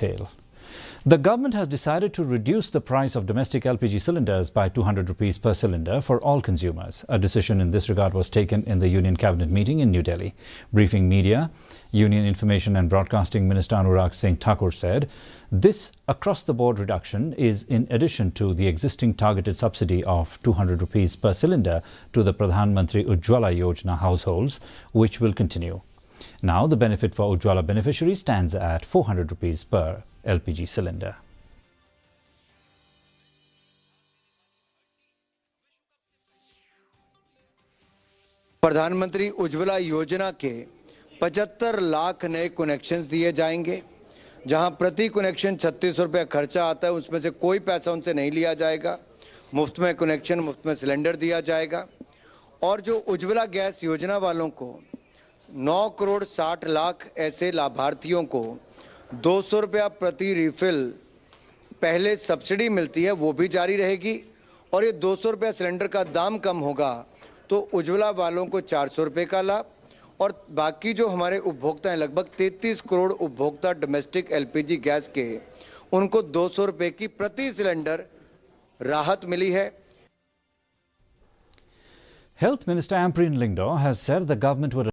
detail. The government has decided to reduce the price of domestic LPG cylinders by 200 rupees per cylinder for all consumers. A decision in this regard was taken in the Union Cabinet meeting in New Delhi. Briefing media, Union Information and Broadcasting Minister Anurag Singh Thakur said, this across-the-board reduction is in addition to the existing targeted subsidy of 200 rupees per cylinder to the Pradhan Mantri Ujjwala Yojana households, which will continue. Now, the benefit for Ujjwala beneficiaries stands at 400 rupees per LPG cylinder. प्रधानमंत्री उज्ज्वला योजना के 75 लाख नए connections दिए जाएंगे, जहां प्रति connection 36 रुपये खर्चा आता है, उसमें से कोई पैसा उनसे नहीं लिया जाएगा। मुफ्त में कनेक्शन, मुफ्त में सिलेंडर दिया जाएगा। और जो उज्ज्वला गैस योजना वालों को 9 करोड़ 60 लाख ऐसे लाभार्थियों को 200 रुपया प्रति रिफिल पहले सब्सिडी मिलती है, वो भी जारी रहेगी। और ये 200 रुपया सिलेंडर का दाम कम होगा तो उज्ज्वला वालों को 400 रुपये का लाभ, और बाकी जो हमारे उपभोक्ता हैं, लगभग 33 करोड़ उपभोक्ता डोमेस्टिक एलपीजी गैस के, उनको 200 रुपये की प्रति सिलेंडर राहत मिली है। Health Minister Ampreen Lingdo has said the government would